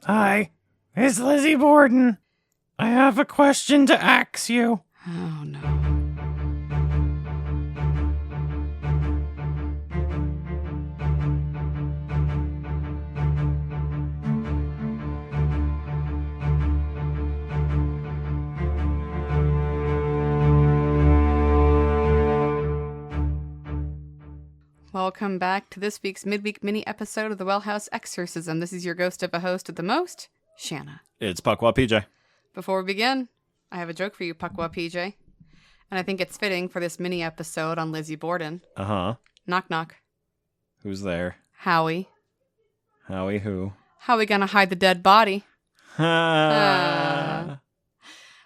Hi, it's Lizzie Borden. I have a question to ask you. Oh, no. Welcome back to this week's midweek mini episode of the Well House Exorcism. This is your ghost of a host of the most, Shanna. It's Puckwa PJ. Before we begin, I have a joke for you, Puckwa PJ. And I think it's fitting for this mini episode on Lizzie Borden. Uh-huh. Knock, knock. Who's there? Howie. Howie who? How we gonna hide the dead body? Ah.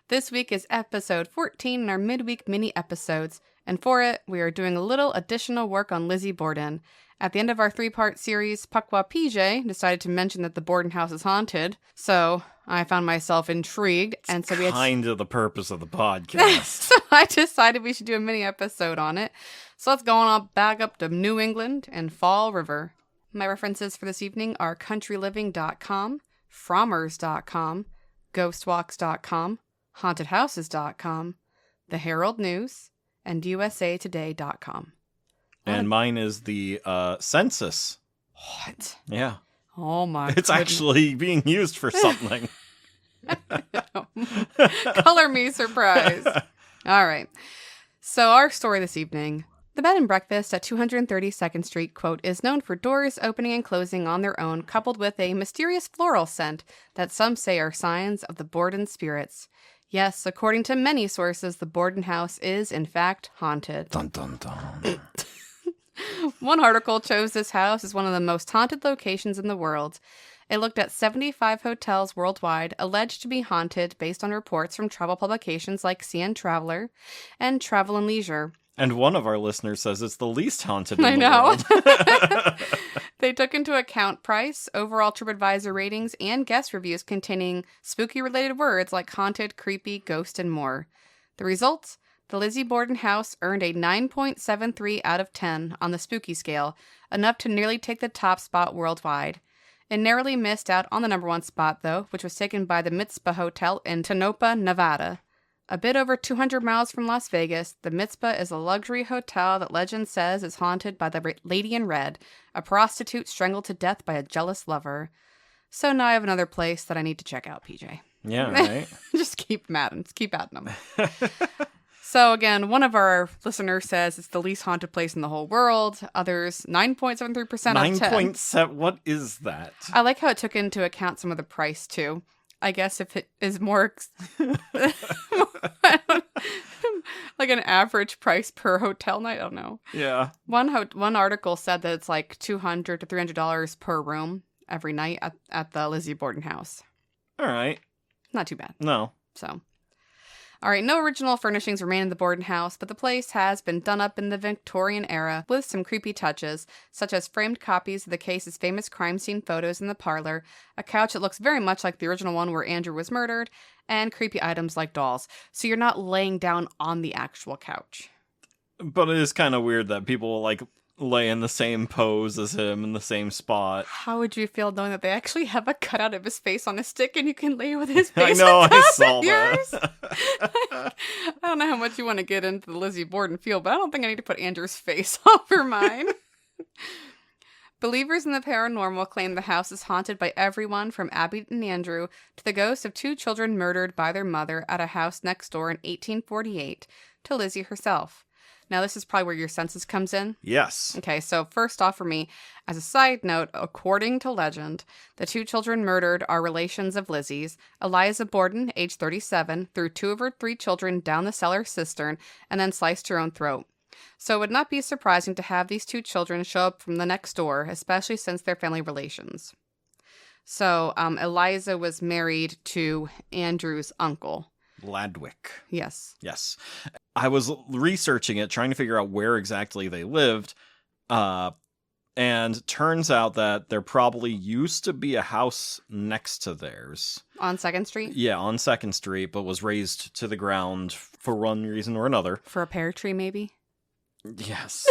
This week is episode 14 in our midweek mini episodes, and for it, we are doing a little additional work on Lizzie Borden. At the end of our 3-part series, Puckwa PJ decided to mention that the Borden house is haunted, so I found myself intrigued, and so we had kind of the purpose of the podcast. so I decided we should do a mini episode on it. So let's go on back up to New England and Fall River. My references for this evening are countryliving.com, frommers.com, ghostwalks.com, hauntedhouses.com, the Herald News, and usatoday.com. And mine is the census. What? Yeah. Oh my It's actually being used for something. Color me surprised. All right. So our story this evening. The bed and breakfast at 232nd Street, quote, is known for doors opening and closing on their own, coupled with a mysterious floral scent that some say are signs of the Borden spirits. Yes, according to many sources, the Borden house is, in fact, haunted. Dun, dun, dun. One article chose this house as one of the most haunted locations in the world. It looked at 75 hotels worldwide alleged to be haunted based on reports from travel publications like CN Traveler and Travel and Leisure. And one of our listeners says it's the least haunted in the know. world. They took into account price, overall TripAdvisor ratings, and guest reviews containing spooky-related words like haunted, creepy, ghost, and more. The results? The Lizzie Borden house earned a 9.73 out of 10 on the spooky scale, enough to nearly take the top spot worldwide. It narrowly missed out on the number 1 spot, though, which was taken by the Mitzpah Hotel in Tonopah, Nevada. A bit over 200 miles from Las Vegas, the Mitzpah is a luxury hotel that legend says is haunted by the Lady in Red, a prostitute strangled to death by a jealous lover. So now I have another place that I need to check out, PJ. Yeah, right? Just keep adding them. So again, one of our listeners says it's the least haunted place in the whole world. Others, 9.73% out of 10. 9.7, what is that? I like how it took into account some of the price, too. I guess if it is more like an average price per hotel night, I don't know. Yeah. One article said that it's like $200 to $300 per room every night at the Lizzie Borden house. All right. Not too bad. No. So, all right, no original furnishings remain in the Borden house, but the place has been done up in the Victorian era with some creepy touches, such as framed copies of the case's famous crime scene photos in the parlor, a couch that looks very much like the original one where Andrew was murdered, and creepy items like dolls. So you're not laying down on the actual couch. But it is kind of weird that people like lay in the same pose as him in the same spot. How would you feel knowing that they actually have a cutout of his face on a stick and you can lay with his I face know, on top I saw of yours? that. I don't know how much you want to get into the Lizzie Borden field, but I don't think I need to put Andrew's face over mine. Believers in the paranormal claim the house is haunted by everyone from Abby and Andrew to the ghosts of 2 children murdered by their mother at a house next door in 1848 to Lizzie herself. Now, this is probably where your census comes in. Yes. Okay, so first off for me, as a side note, according to legend, the 2 children murdered are relations of Lizzie's. Eliza Borden, age 37, threw 2 of her 3 children down the cellar cistern and then sliced her own throat. So it would not be surprising to have these 2 children show up from the next door, especially since they're family relations. So Eliza was married to Andrew's uncle. Ladwick. Yes. Yes. I was researching it, trying to figure out where exactly they lived. And turns out that there probably used to be a house next to theirs. On 2nd Street? Yeah, on 2nd Street, but was razed to the ground for one reason or another. For a pear tree, maybe? Yes.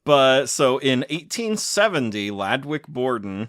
But so in 1870, Ladwick Borden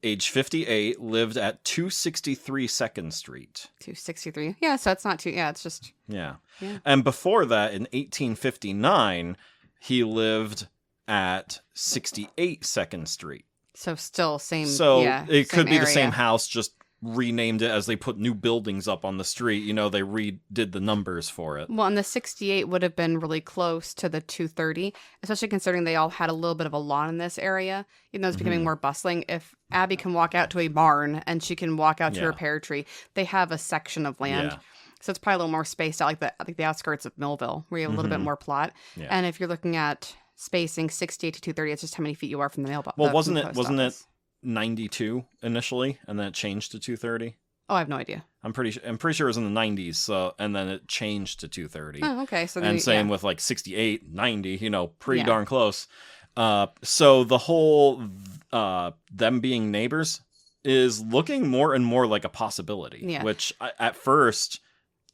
age 58, lived at 263 2nd Street. 263. Yeah, so it's not too... Yeah, it's just... Yeah. Yeah. And before that, in 1859, he lived at 68 2nd Street. So still same... So yeah, it could same be the area. same house, just renamed it as they put new buildings up on the street. You know, they redid the numbers for it. Well, and the 68 would have been really close to the 230, especially considering they all had a little bit of a lawn in this area, even though it's becoming more bustling. If Abby can walk out to a barn and she can walk out to her pear tree, they have a section of land. Yeah. So it's probably a little more spaced out, like the outskirts of Millville, where you have a little bit more plot. Yeah. And if you're looking at spacing 68 to 230, it's just how many feet you are from the mailbox. Well, wasn't it 92 initially, and then it changed to 230? Oh, I have no idea. I'm pretty sure it was in the 90s, so, and then it changed to 230. Oh, okay. So And same yeah. with like 68, 90, you know, pretty Yeah. darn close. So the whole them being neighbors is looking more and more like a possibility. Yeah. Which at first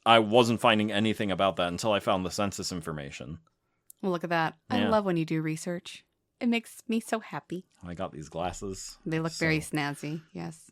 I wasn't finding anything about that until I found the census information. Well, look at that. I Yeah. love when you do research. It makes me so happy. I got these glasses. They look so- very snazzy, yes.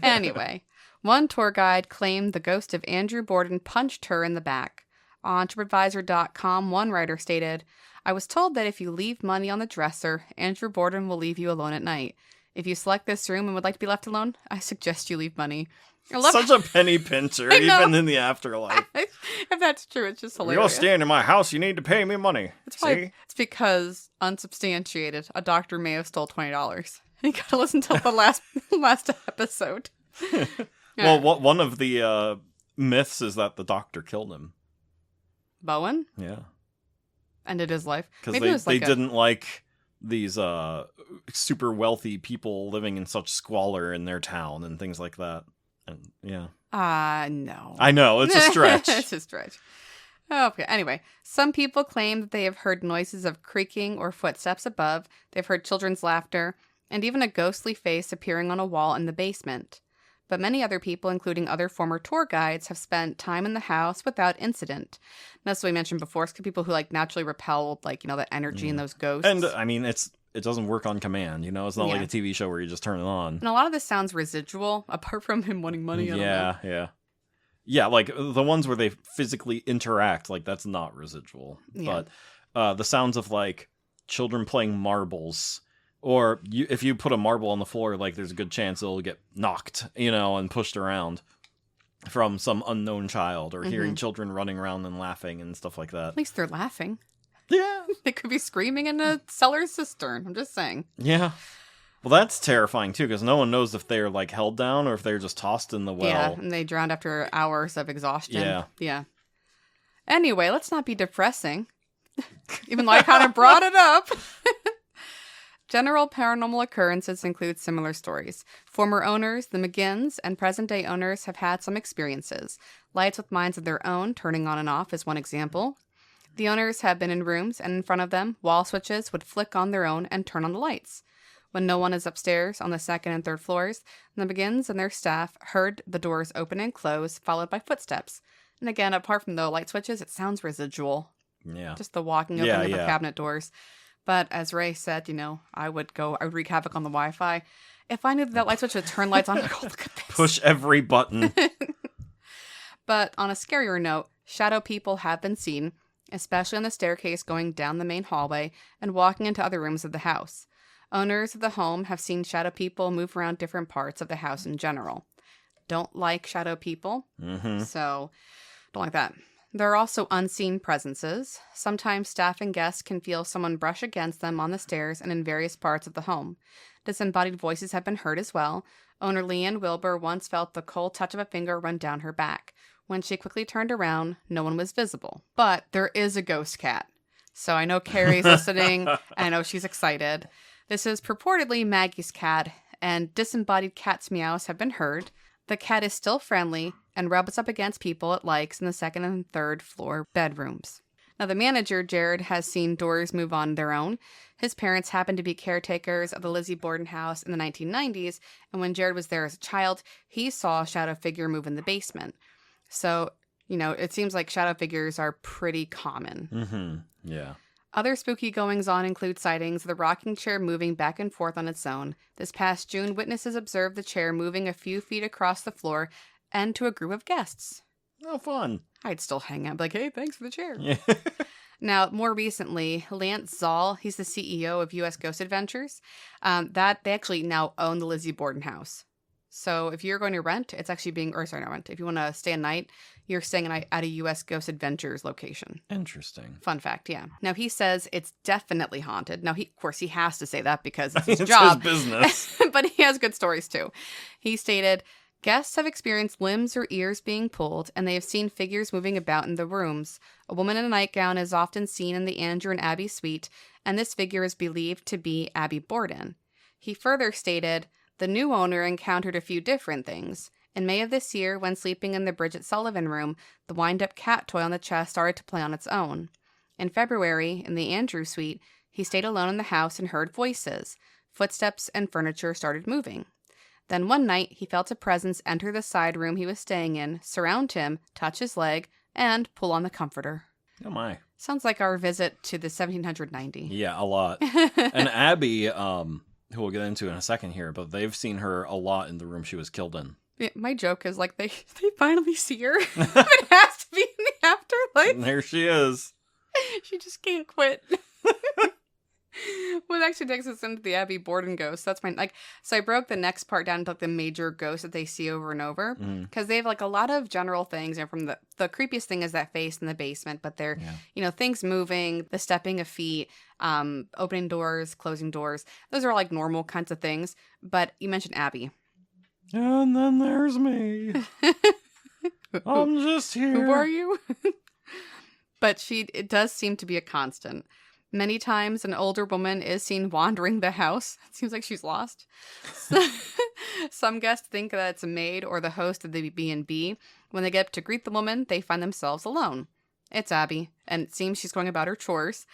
Anyway, one tour guide claimed the ghost of Andrew Borden punched her in the back. On TripAdvisor.com, one writer stated, "I was told that if you leave money on the dresser, Andrew Borden will leave you alone at night. If you select this room and would like to be left alone, I suggest you leave money." I love Such a penny pincher, I know. even in the afterlife. If that's true, it's just If you're hilarious. staying in my house, you need to pay me money. It's probably, See? it's because, unsubstantiated, a doctor may have stole $20. You gotta listen to the last episode. Well, one of the myths is that the doctor killed him. Bowen Yeah. ended his life. Because Maybe it was they like didn't like these super wealthy people living in such squalor in their town and things like that. And yeah. No. I know, it's a stretch. It's a stretch. Okay, anyway. Some people claim that they have heard noises of creaking or footsteps above. They've heard children's laughter, and even a ghostly face appearing on a wall in the basement. But many other people, including other former tour guides, have spent time in the house without incident. And that's what we mentioned before. It's people who like naturally repel, like, you know, the energy in those ghosts. And I mean, it doesn't work on command, you know? It's not Yeah. like a TV show where you just turn it on. And a lot of this sounds residual, apart from him wanting money. I don't know. Yeah. Yeah, like the ones where they physically interact, like that's not residual. Yeah. But the sounds of like children playing marbles, or if you put a marble on the floor, like there's a good chance it'll get knocked, you know, and pushed around from some unknown child, or hearing children running around and laughing and stuff like that. At least they're laughing. Yeah. They could be screaming in a cellar cistern. I'm just saying. Yeah. Well, that's terrifying too, because no one knows if they're like held down or if they're just tossed in the well. Yeah, and they drowned after hours of exhaustion. Yeah. Yeah. Anyway, let's not be depressing. Even though I kind of brought it up. General paranormal occurrences include similar stories. Former owners, the McGinns, and present-day owners have had some experiences. Lights with minds of their own turning on and off is one example. The owners have been in rooms, and in front of them, wall switches would flick on their own and turn on the lights. When no one is upstairs on the second and third floors, the McGinns and their staff heard the doors open and close, followed by footsteps. And again, apart from the light switches, it sounds residual. Yeah. Just the walking open of the cabinet doors. But as Ray said, you know, I would wreak havoc on the Wi-Fi. If I knew that light switch would turn lights on, I'd go, look at this. Push every button. But on a scarier note, shadow people have been seen, especially on the staircase going down the main hallway and walking into other rooms of the house. Owners of the home have seen shadow people move around different parts of the house in general. Don't like shadow people, so don't like that. There are also unseen presences. Sometimes staff and guests can feel someone brush against them on the stairs and in various parts of the home. Disembodied voices have been heard as well. Owner Leanne Wilbur once felt the cold touch of a finger run down her back. When she quickly turned around, no one was visible. But there is a ghost cat. So I know Carrie's listening, and I know she's excited. This is purportedly Maggie's cat, and disembodied cat's meows have been heard. The cat is still friendly and rubs up against people it likes in the second and third floor bedrooms. Now, the manager, Jared, has seen doors move on their own. His parents happened to be caretakers of the Lizzie Borden house in the 1990s, and when Jared was there as a child, he saw a shadow figure move in the basement. So, you know, it seems like shadow figures are pretty common. Yeah. Other spooky goings-on include sightings of the rocking chair moving back and forth on its own. This past June, witnesses observed the chair moving a few feet across the floor and to a group of guests. Oh, fun. I'd still hang out like, hey, thanks for the chair. Yeah. Now, more recently, Lance Zoll, he's the CEO of U.S. Ghost Adventures, that they actually now own the Lizzie Borden house. So if you're going to rent, it's actually not rent. If you want to stay a night, you're staying a night at a U.S. Ghost Adventures location. Interesting. Fun fact, yeah. Now, he says it's definitely haunted. Now, of course, he has to say that because it's his It's job. his business. But he has good stories, too. He stated, guests have experienced limbs or ears being pulled, and they have seen figures moving about in the rooms. A woman in a nightgown is often seen in the Andrew and Abby suite, and this figure is believed to be Abby Borden. He further stated, the new owner encountered a few different things. In May of this year, when sleeping in the Bridget Sullivan room, the wind-up cat toy on the chest started to play on its own. In February, in the Andrew suite, he stayed alone in the house and heard voices. Footsteps and furniture started moving. Then one night, he felt a presence enter the side room he was staying in, surround him, touch his leg, and pull on the comforter. Oh, my. Sounds like our visit to the 1790. Yeah, a lot. And Abby, who we'll get into in a second here, but they've seen her a lot in the room she was killed in. Yeah, my joke is like they finally see her. It has to be in the afterlife. And there she is. She just can't quit. What actually takes us into the Abby Borden ghost. That's my so I broke the next part down into the major ghosts that they see over and over because they have a lot of general things. And from the creepiest thing is that face in the basement, but they're things moving, the stepping of feet, opening doors, closing doors. Those are all normal kinds of things. But you mentioned Abby. And then there's me. I'm just here. Who are you? But it does seem to be a constant. Many times, an older woman is seen wandering the house. It seems like she's lost. Some guests think that it's a maid or the host of the B&B. When they get up to greet the woman, they find themselves alone. It's Abby, and it seems she's going about her chores.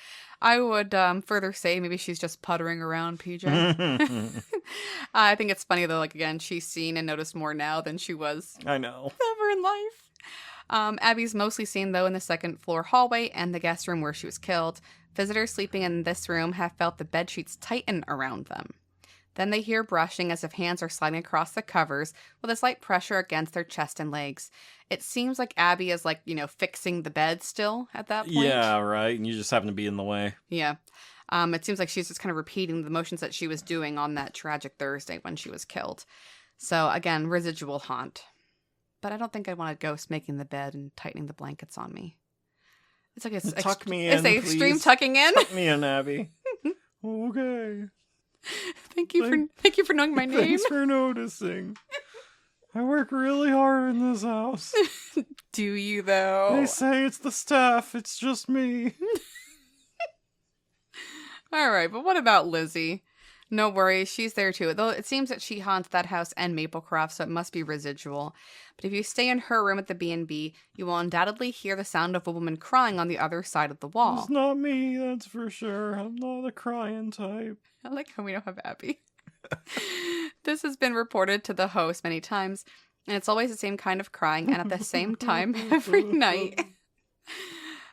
I would further say maybe she's just puttering around, PJ. I think it's funny, though, again, she's seen and noticed more now than she was I know. ever in life. Abby's mostly seen, though, in the second floor hallway and the guest room where she was killed. Visitors sleeping in this room have felt the bedsheets tighten around them. Then they hear brushing as if hands are sliding across the covers with a slight pressure against their chest and legs. It seems like Abby is fixing the bed still at that point. Yeah, right. And you just happen to be in the way. Yeah. It seems like she's just kind of repeating the motions that she was doing on that tragic Thursday when she was killed. So again, residual haunt. But I don't think I want a ghost making the bed and tightening the blankets on me. It's like Tuck me in, it's extreme please. tucking in. Tuck me in, Abby. Okay. Thank you for knowing my name. Thanks for noticing. I work really hard in this house. Do you though? They say it's the staff. It's just me. All right, but what about Lizzie? No worries, she's there too. Though it seems that she haunts that house and Maplecroft, so it must be residual. But if you stay in her room at the B&B, you will undoubtedly hear the sound of a woman crying on the other side of the wall. It's not me, that's for sure. I'm not a crying type. I like how we don't have Abby. This has been reported to the host many times, and it's always the same kind of crying and at the same time every night.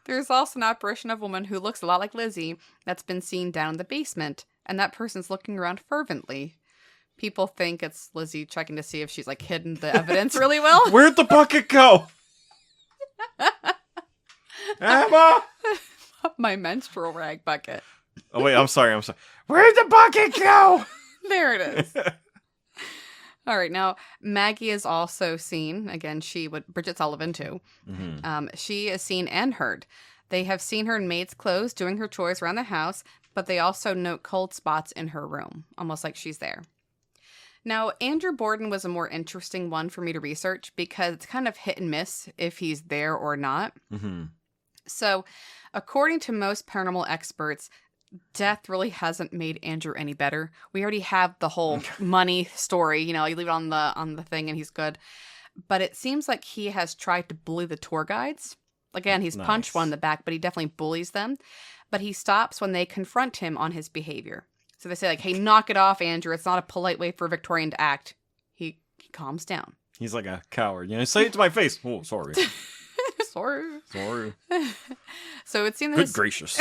There's also an apparition of a woman who looks a lot like Lizzie that's been seen down in the basement, and that person's looking around fervently. People think it's Lizzie checking to see if she's hidden the evidence really well. Where'd the bucket go? Emma! My menstrual rag bucket. Oh, wait, I'm sorry. Where'd the bucket go? There it is. All right, now Maggie is also seen. Again, Bridget Sullivan too. Mm-hmm. She is seen and heard. They have seen her in maid's clothes doing her chores around the house, but they also note cold spots in her room, almost like she's there. Now, Andrew Borden was a more interesting one for me to research because it's kind of hit and miss if he's there or not. Mm-hmm. So, according to most paranormal experts, death really hasn't made Andrew any better. We already have the whole money story. You leave it on the thing and he's good. But it seems like he has tried to bully the tour guides. Again, he's punched one in the back, but he definitely bullies them. But he stops when they confront him on his behavior. So they say, hey, knock it off, Andrew. It's not a polite way for a Victorian to act. He calms down. He's like a coward. Say it to my face. Oh, sorry. Sorry. Sorry. So it seems Good gracious.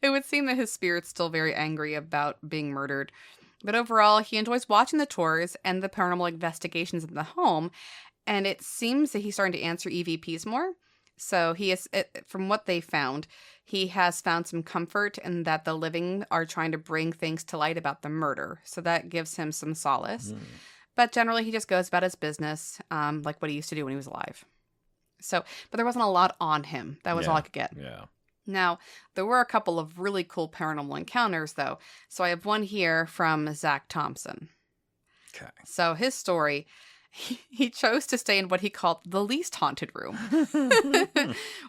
It would seem that his spirit's still very angry about being murdered. But overall, he enjoys watching the tours and the paranormal investigations in the home, and it seems that he's starting to answer EVPs more. So he is, from what they found, he has found some comfort in that the living are trying to bring things to light about the murder. So that gives him some solace. But generally, he just goes about his business, like what he used to do when he was alive. So, but there wasn't a lot on him. That was all I could get. Yeah. Now, there were a couple of really cool paranormal encounters, though. So I have one here from Zach Thompson. Okay. So his story, he chose to stay in what he called the least haunted room,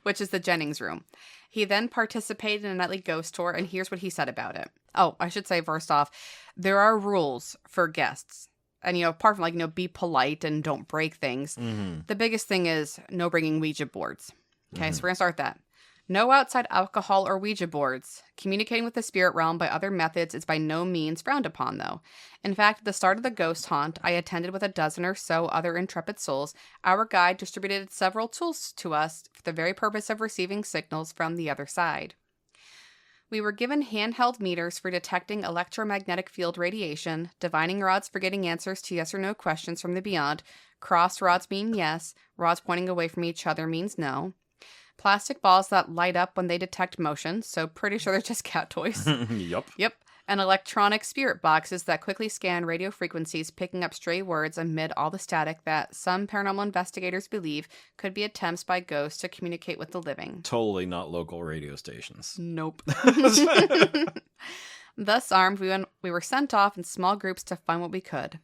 which is the Jennings room. He then participated in a nightly ghost tour, and here's what he said about it. Oh, I should say first off, there are rules for guests. And, apart from, be polite and don't break things, the biggest thing is no bringing Ouija boards. Okay, so we're going to start that. No outside alcohol or Ouija boards. Communicating with the spirit realm by other methods is by no means frowned upon, though. In fact, at the start of the ghost haunt I attended with a dozen or so other intrepid souls, our guide distributed several tools to us for the very purpose of receiving signals from the other side. We were given handheld meters for detecting electromagnetic field radiation, divining rods for getting answers to yes or no questions from the beyond. Crossed rods mean yes, rods pointing away from each other means no. Plastic balls that light up when they detect motion, so pretty sure they're just cat toys. Yep. And electronic spirit boxes that quickly scan radio frequencies, picking up stray words amid all the static that some paranormal investigators believe could be attempts by ghosts to communicate with the living. Totally not local radio stations. Nope. Thus armed, we were sent off in small groups to find what we could.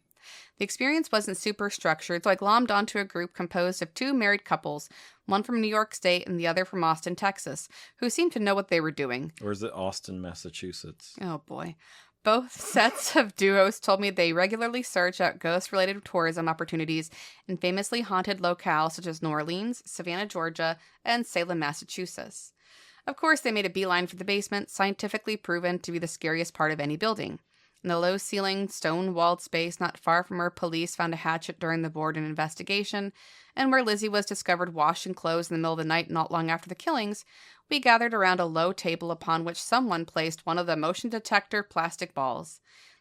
The experience wasn't super structured, so I glommed onto a group composed of two married couples, one from New York State and the other from Austin, Texas, who seemed to know what they were doing. Or is it Austin, Massachusetts? Oh, boy. Both sets of duos told me they regularly search out ghost-related tourism opportunities in famously haunted locales such as New Orleans, Savannah, Georgia, and Salem, Massachusetts. Of course, they made a beeline for the basement, scientifically proven to be the scariest part of any building. In the low-ceilinged, stone-walled space not far from where police found a hatchet during the Borden investigation, and where Lizzie was discovered washing clothes in the middle of the night not long after the killings, we gathered around a low table upon which someone placed one of the motion detector plastic balls.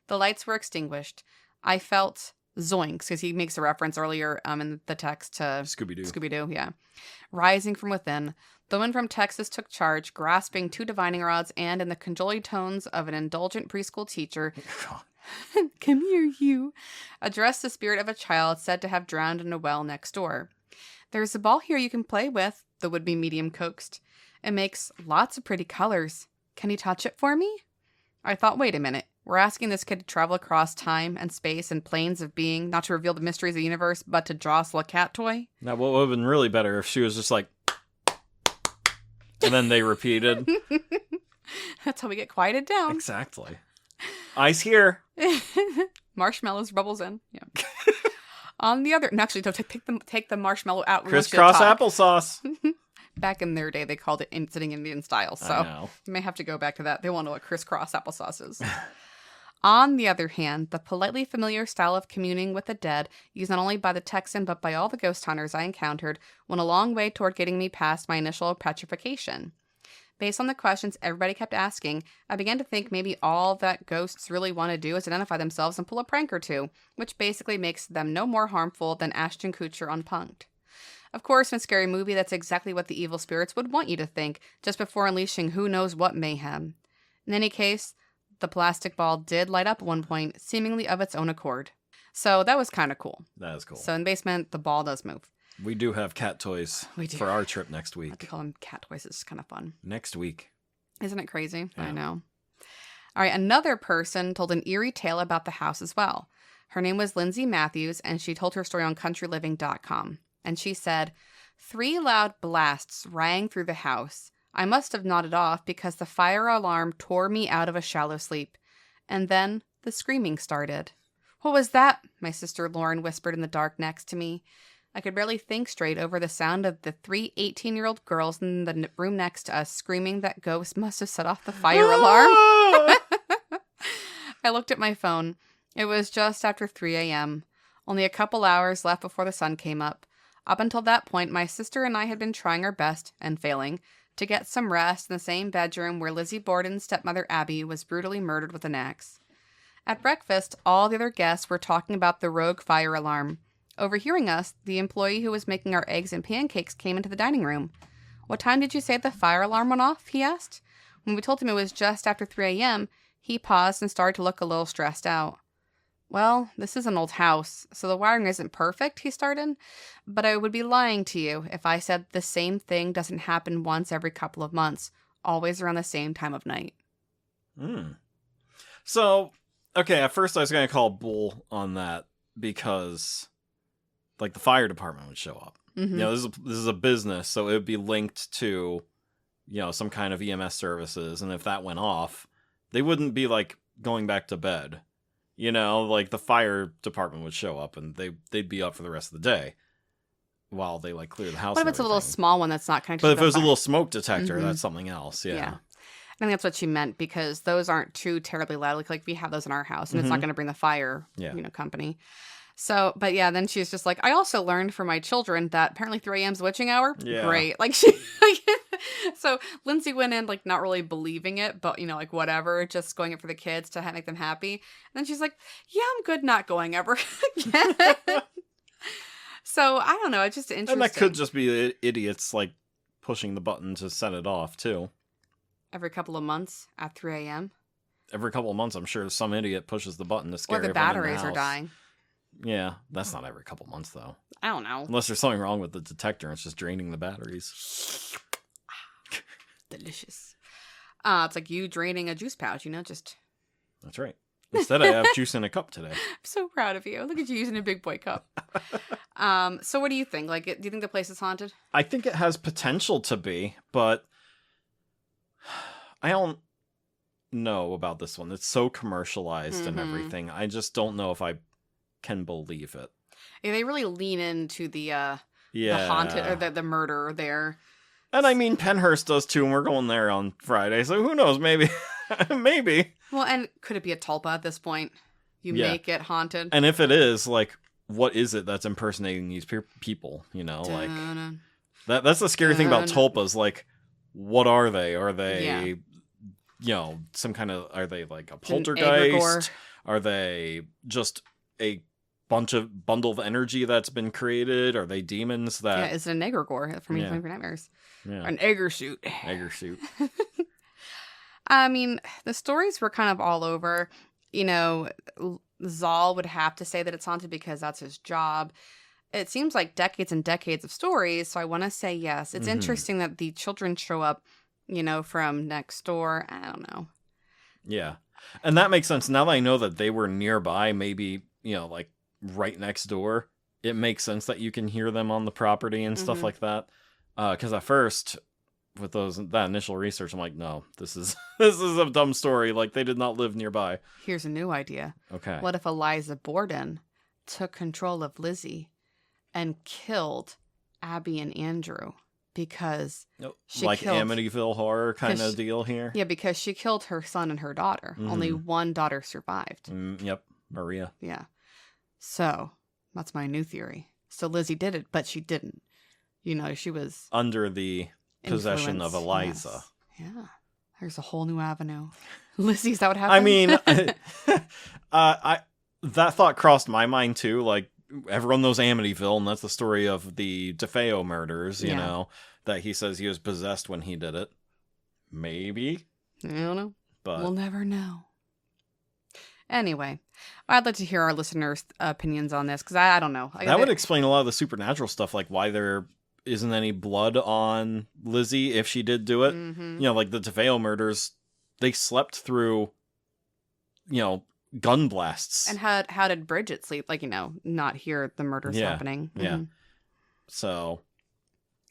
The lights were extinguished. I felt zoinks, because he makes a reference earlier in the text to Scooby-Doo, yeah. Rising from within, the woman from Texas took charge, grasping two divining rods and, in the cajoling tones of an indulgent preschool teacher, "Come here, you," addressed the spirit of a child said to have drowned in a well next door. "There's a ball here you can play with," the would-be medium coaxed. "It makes lots of pretty colors. Can you touch it for me?" I thought, wait a minute. We're asking this kid to travel across time and space and planes of being, not to reveal the mysteries of the universe, but to jostle a cat toy? Now, what would have been really better if she was just like, and then they repeated. That's how we get quieted down. Exactly. Ice here. Marshmallows bubbles in. Yeah. On the other, no, actually, don't take the marshmallow out. Crisscross applesauce. Back in their day, they called it sitting Indian style. So you may have to go back to that. They won't know what crisscross applesauce is. On the other hand, the politely familiar style of communing with the dead, used not only by the Texan but by all the ghost hunters I encountered, went a long way toward getting me past my initial petrification. Based on the questions everybody kept asking, I began to think maybe all that ghosts really want to do is identify themselves and pull a prank or two, which basically makes them no more harmful than Ashton Kutcher on Punk'd. Of course, in Scary Movie, that's exactly what the evil spirits would want you to think, just before unleashing who knows what mayhem. In any case, the plastic ball did light up at one point, seemingly of its own accord. So that was kind of cool. That is cool. So in the basement, the ball does move. We do have cat toys for our trip next I week. like to call them cat toys. It's kind of fun. Next week. Isn't it crazy? Yeah. I know. All right, another person told an eerie tale about the house as well. Her name was Lindsay Matthews, and she told her story on countryliving.com. And she said, 3 loud blasts rang through the house. I must have nodded off because the fire alarm tore me out of a shallow sleep. And then the screaming started. "What was that?" my sister Lauren whispered in the dark next to me. I could barely think straight over the sound of the 3 18-year-old girls in the room next to us screaming that ghosts must have set off the fire alarm. I looked at my phone. It was just after 3 a.m. Only a couple hours left before the sun came up. Up until that point, my sister and I had been trying our best, and failing, to get some rest in the same bedroom where Lizzie Borden's stepmother Abby was brutally murdered with an axe. At breakfast, all the other guests were talking about the rogue fire alarm. Overhearing us, the employee who was making our eggs and pancakes came into the dining room. "What time did you say the fire alarm went off?" he asked. When we told him it was just after 3 a.m., he paused and started to look a little stressed out. "Well, this is an old house, so the wiring isn't perfect," he started. "But I would be lying to you if I said the same thing doesn't happen once every couple of months, always around the same time of night." So, okay, at first I was going to call bull on that because, like, the fire department would show up. Mm-hmm. You know, this is a business, so it would be linked to, you know, some kind of EMS services, and if that went off, they wouldn't be, like, going back to bed. You know, like, the fire department would show up, and they'd be up for the rest of the day while they, like, clear the house. What if and it's a little everything. small one that's not connected But to if the it was a fire? little smoke detector, Mhm. that's something else, yeah. I think that's what she meant, because those aren't too terribly loud. Like we have those in our house, and it's not Mhm. going to bring the fire, Yeah. company. So, but yeah, then she's just like, "I also learned from my children that apparently 3 a.m. is the witching hour." Yeah. Great. Like she, so Lindsay went in like not really believing it, but like whatever, just going it for the kids to make them happy. And then she's like, "Yeah, I'm good not going ever again." So I don't know. It's just interesting. And that could just be idiots, like, pushing the button to set it off, too. Every couple of months at 3 a.m. Every couple of months, I'm sure some idiot pushes the button to scare Or the everyone in the batteries are house. dying. Yeah, that's not every couple months, though. I don't know. Unless there's something wrong with the detector, it's just draining the batteries. Delicious. It's like you draining a juice pouch, just... That's right. Instead, I have juice in a cup today. I'm so proud of you. Look at you using a big boy cup. So what do you think? Like, do you think the place is haunted? I think it has potential to be, but I don't know about this one. It's so commercialized and Mhm. everything. I just don't know if I can believe it. Yeah, they really lean into the Yeah. haunted, or the murder there. And I mean, Penhurst does too, and we're going there on Friday, so who knows? Maybe. Maybe. Well, and could it be a tulpa at this point? You Yeah. make it haunted? And if it is, like, what is it that's impersonating these people? Like, Dun-dun. that's the scary thing about Dun. tulpas. Like, what are they? Are they, Yeah. some kind of, are they like a An poltergeist? egregore. Are they just a bundle of energy that's been created? Are they demons Yeah, that... is it an egregore from Yeah. Even Nightmares? Yeah. An egger suit. Egger suit. I mean, the stories were kind of all over. Zal would have to say that it's haunted because that's his job. It seems like decades and decades of stories, so I want to say yes. It's Mhm. interesting that the children show up, from next door. I don't know. Yeah. And that makes sense. Now that I know that they were nearby, maybe, like right next door, it makes sense that you can hear them on the property and stuff Mhm. like that. Because at first, with that initial research, I'm like, no, this is a dumb story. Like, they did not live nearby. Here's a new idea. Okay. What if Eliza Borden took control of Lizzie and killed Abby and Andrew because she like killed... Amityville Horror kind 'Cause of deal here? Yeah, because she killed her son and her daughter. Only one daughter survived. Yep. Maria. Yeah. So, that's my new theory. So Lizzie did it, but she didn't. She was... Under the possession of influence. Eliza. Yes. Yeah. There's a whole new avenue. Lizzie, is that what happened? I mean, that thought crossed my mind too. Like, everyone knows Amityville, and that's the story of the DeFeo murders, you Yeah. know, that he says he was possessed when he did it. Maybe. I don't know. But We'll never know. Anyway, I'd like to hear our listeners' opinions on this, because I don't know. that would explain a lot of the supernatural stuff, like why there isn't any blood on Lizzie if she did do it. Mhm. Like the DeFeo murders, they slept through, gun blasts. And how did Bridget sleep? Like, not hear the murders Yeah, happening. yeah. Mhm. So,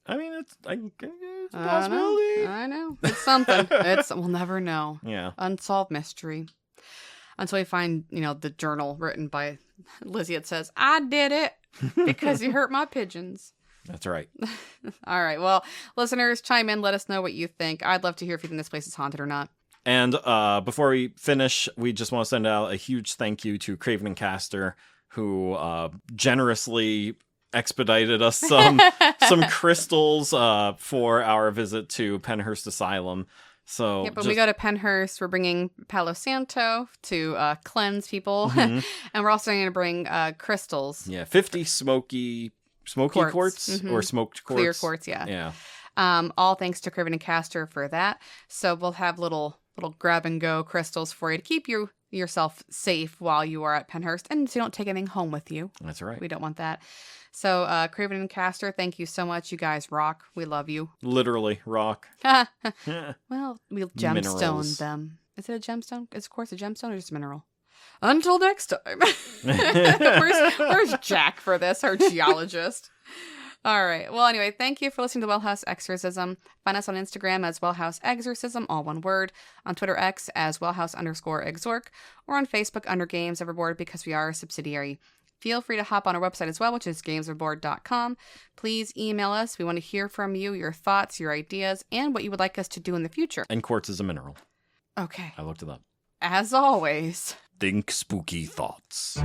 I mean, it's a I don't possibility. know. I know. It's something. We'll never know. Yeah. Unsolved mystery. Until we find, the journal written by Lizzie. It says, "I did it because you hurt my pigeons." That's right. All right. Well, listeners, chime in. Let us know what you think. I'd love to hear if you think this place is haunted or not. And before we finish, we just want to send out a huge thank you to Craven and Caster, who generously expedited us some crystals for our visit to Penhurst Asylum. So Yep, when we go to Penhurst, we're bringing Palo Santo to cleanse people, and we're also going to bring crystals. Yeah, 50 smoky quartz or smoked quartz. Clear quartz, yeah. Yeah. All thanks to Craven and Castor for that. So we'll have little grab and go crystals for you to keep yourself safe while you are at Penhurst, and so you don't take anything home with you. That's right. We don't want that. So Craven and Castor, thank you so much. You guys rock. We love you. Literally rock. Well, we'll gemstone Minerals. them. Is it a gemstone? Is quartz a gemstone or just a mineral? Until next time. Where's Jack for this, our geologist? All right. Well, anyway, thank you for listening to Wellhouse Exorcism. Find us on Instagram as Wellhouse Exorcism, all one word. On Twitter X as Wellhouse_Exorc. Or on Facebook under Games Overboard because we are a subsidiary. Feel free to hop on our website as well, which is gamesoverboard.com. Please email us. We want to hear from you, your thoughts, your ideas, and what you would like us to do in the future. And quartz is a mineral. Okay. I looked it up. As always, Think spooky thoughts.